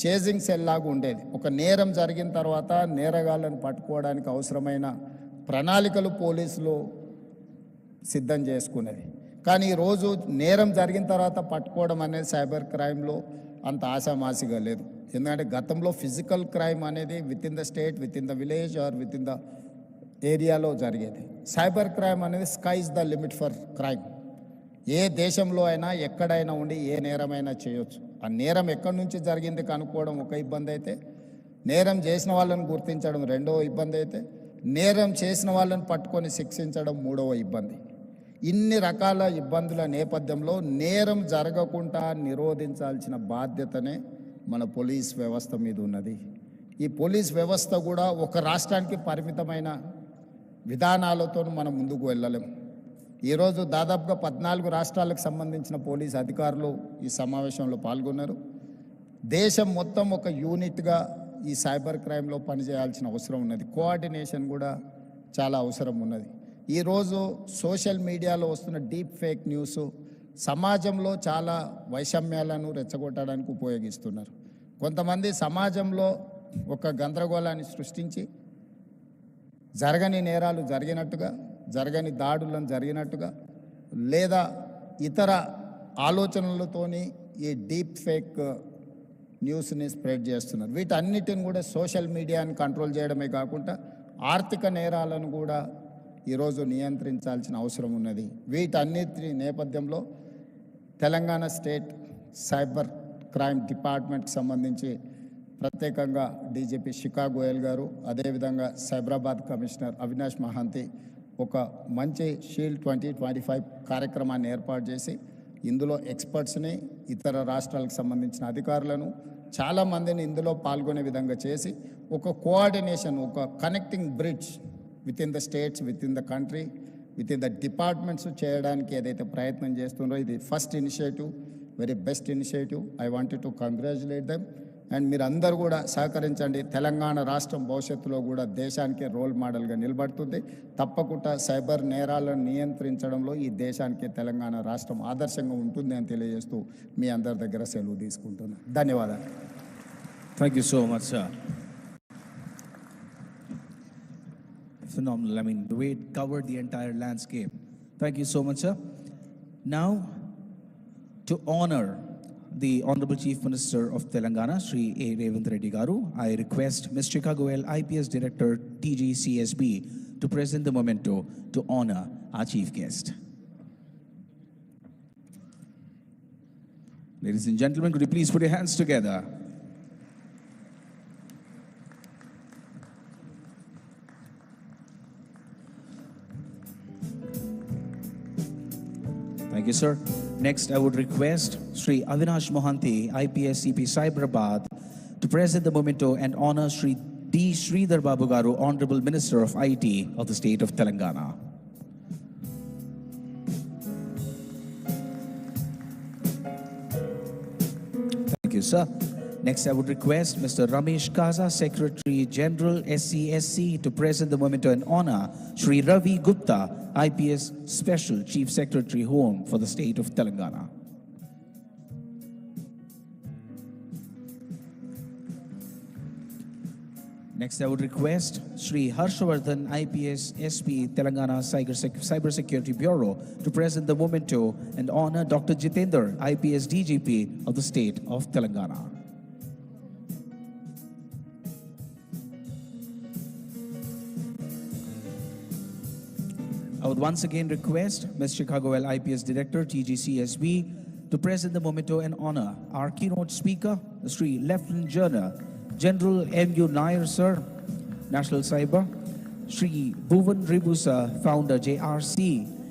చేజింగ్ సెల్ లాగా ఉండేది. ఒక నేరం జరిగిన తర్వాత నేరగాళ్లను పట్టుకోవడానికి అవసరమైన ప్రణాళికలు పోలీసులు సిద్ధం చేసుకునేది. కానీ ఈరోజు నేరం జరిగిన తర్వాత పట్టుకోవడం అనేది సైబర్ క్రైమ్లో అంత ఆశామాసిగా లేదు. ఎందుకంటే గతంలో ఫిజికల్ క్రైమ్ అనేది within the state, within the village or within the ఏరియాలో జరిగేది. సైబర్ క్రైమ్ అనేది sky is the limit for crime. ఏ దేశంలో అయినా ఎక్కడైనా ఉండి ఏ నేరమైనా చేయొచ్చు. ఆ నేరం ఎక్కడి నుంచి జరిగింది కనుక్కోవడం ఒక ఇబ్బంది అయితే, నేరం చేసిన వాళ్ళని గుర్తించడం రెండవ ఇబ్బంది అయితే, నేరం చేసిన వాళ్ళని పట్టుకొని శిక్షించడం మూడవ ఇబ్బంది. ఇన్ని రకాల ఇబ్బందుల నేపథ్యంలో నేరం జరగకుండా నిరోధించాల్సిన బాధ్యతనే మన పోలీస్ వ్యవస్థ మీద ఉన్నది. ఈ పోలీస్ వ్యవస్థ కూడా ఒక రాష్ట్రానికి పరిమితమైన విధానాలతో మనం ముందుకు వెళ్ళలేం. ఈరోజు దాదాపుగా 14 రాష్ట్రాలకు సంబంధించిన పోలీస్ అధికారులు ఈ సమావేశంలో పాల్గొన్నారు. దేశం మొత్తం ఒక యూనిట్గా ఈ సైబర్ క్రైమ్లో పనిచేయాల్సిన అవసరం ఉన్నది. కోఆర్డినేషన్ కూడా చాలా అవసరం ఉన్నది. ఈరోజు సోషల్ మీడియాలో వస్తున్న డీప్ ఫేక్ న్యూస్ సమాజంలో చాలా వైషమ్యాలను రెచ్చగొట్టడానికి ఉపయోగిస్తున్నారు. కొంతమంది సమాజంలో ఒక గందరగోళాన్ని సృష్టించి జరగని నేరాలు జరిగినట్టుగా, జరగని దాడులను జరిగినట్టుగా, లేదా ఇతర ఆలోచనలతోని ఈ డీప్ ఫేక్ న్యూస్ని స్ప్రెడ్ చేస్తున్నారు. వీటన్నిటిని కూడా సోషల్ మీడియాని కంట్రోల్ చేయడమే కాకుండా ఆర్థిక నేరాలను కూడా ఈరోజు నియంత్రించాల్సిన అవసరం ఉన్నది. వీటన్నిటి నేపథ్యంలో తెలంగాణ స్టేట్ సైబర్ క్రైమ్ డిపార్ట్మెంట్కి సంబంధించి ప్రత్యేకంగా డీజీపీ HICC గోయల్ గారు, అదేవిధంగా సైబరాబాద్ కమిషనర్ అవినాష్ మహాంతి, ఒక మంచి షీల్డ్ 2025 కార్యక్రమాన్ని ఏర్పాటు చేసి ఇందులో ఎక్స్పర్ట్స్ని ఇతర రాష్ట్రాలకు సంబంధించిన అధికారులను చాలామందిని ఇందులో పాల్గొనే విధంగా చేసి ఒక కోఆర్డినేషన్, ఒక connecting bridge with in the states, with in the country, with in the departments చేయడానికి ఏదైతే ప్రయత్నం చేస్తున్నారో ఇది first initiative, very best initiative. I wanted to congratulate them. And మీరు అందరూ కూడా సహకరించండి. తెలంగాణ రాష్ట్రం భవిష్యత్తులో కూడా దేశానికి రోల్ మోడల్గా నిలబడుతుంది. తప్పకుండా సైబర్ నేరాలను నియంత్రించడంలో ఈ దేశానికి తెలంగాణ రాష్ట్రం ఆదర్శంగా ఉంటుంది అని తెలియజేస్తూ మీ అందరి దగ్గర సెలవు తీసుకుంటున్నాను. ధన్యవాదాలు. Thank you so much, sir. Phenomenal. I mean, the way it covered the entire landscape. Thank you so much, sir. Now, to honor the Honorable Chief Minister of Telangana, Shri A. Revanth Reddy Garu, I request Ms. Chika Goel, IPS Director, TGCSB, to present the memento to honor our chief guest. Ladies and gentlemen, could you please put your hands together? Thank you, sir. Next, I would request Sri Avinash Mohanty, IPS CP Hyderabad, to present the memento and honor Sri D. Sridhar Babu Garu, Honorable Minister of IT of the state of Telangana. Thank you, sir. Next, I would request Mr. Ramesh Kaza, Secretary General SCSC, to present the memento and honor Sri Ravi Gupta, IPS Special Chief Secretary Home for the state of Telangana. Next, I would request Sri Harshavardhan, IPS SP Telangana Cyber Security Bureau, to present the memento and honor Dr. Jitendra, IPS DGP of the state of Telangana. I would once again request Ms. Chicago L. IPS Director, TGCSB, to present the memento and honor our keynote speaker, Sri Lieutenant General M.U. Nair, sir, National Cyber, Sri Bhuvan Ribusa, Founder JRC,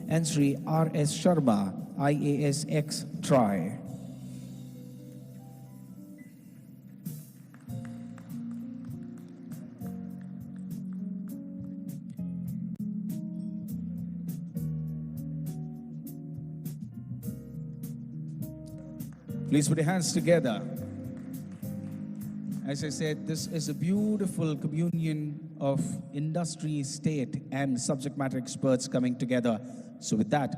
and Sri R.S. Sharma, IASX TRI. Please put your hands together. As I said, this is a beautiful communion of industry, state, and subject matter experts coming together. So with that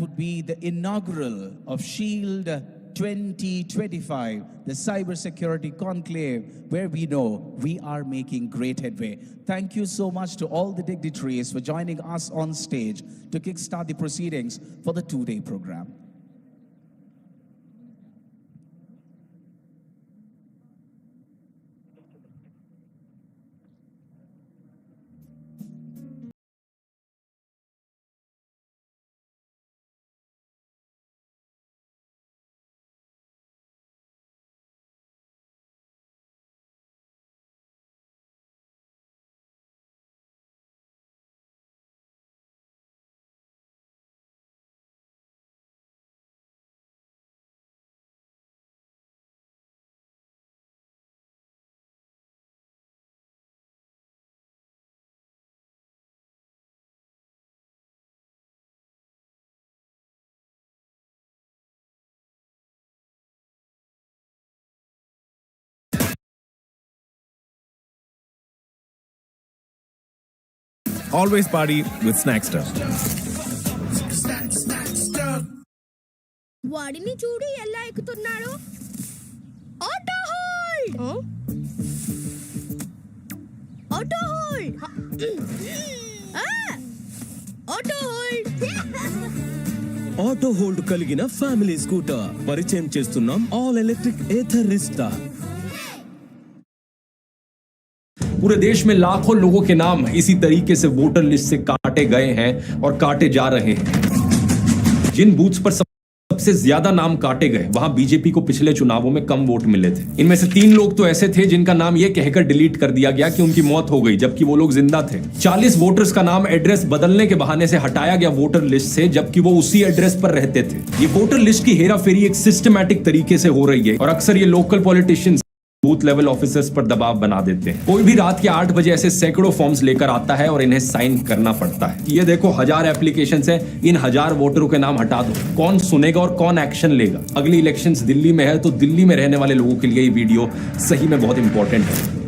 would be the inaugural of SHIELD 2025, the Cybersecurity Conclave, where we know we are making great headway. Thank you so much to all the dignitaries for joining us on stage to kickstart the proceedings for the two-day program. Always party with Snackster. వాడిని చూడు ఎలా ఎక్కుతున్నాడు. Auto hold, auto hold, auto hold. Auto hold కలిగిన family scooter పరిచయం చేస్తున్నాం all electric Ather రిస్టా. पूरे देश में लाखों लोगों के नाम इसी तरीके से वोटर लिस्ट से काटे गए हैं और काटे जा रहे हैं. जिन बूथ्स पर सबसे ज्यादा नाम काटे गए वहां बीजेपी को पिछले चुनावों में कम वोट मिले थे। इनमें से 3 लोग तो ऐसे थे जिनका नाम यह कहकर डिलीट कर दिया गया कि उनकी मौत हो गई, जबकि वो लोग जिंदा थे। 40 वोटर्स का नाम एड्रेस बदलने के बहाने से हटाया गया वोटर लिस्ट से, जबकि वो उसी एड्रेस पर रहते थे। ये वोटर लिस्ट की हेराफेरी एक सिस्टमैटिक तरीके से हो रही है और अक्सर ये local politicians booth level officers पर दबाव बना देते हैं। कोई भी रात के 8 बजे ऐसे सैकड़ों फॉर्म्स लेकर आता है और इन्हें साइन करना पड़ता है। ये देखो 1000 एप्लीकेशंस हैं, इन 1000 वोटरों के नाम हटा दो। कौन सुनेगा और कौन एक्शन लेगा? अगली इलेक्शंस दिल्ली में है, तो दिल्ली में रहने वाले लोगों के लिए ये वीडियो सही में बहुत इंपॉर्टेंट है।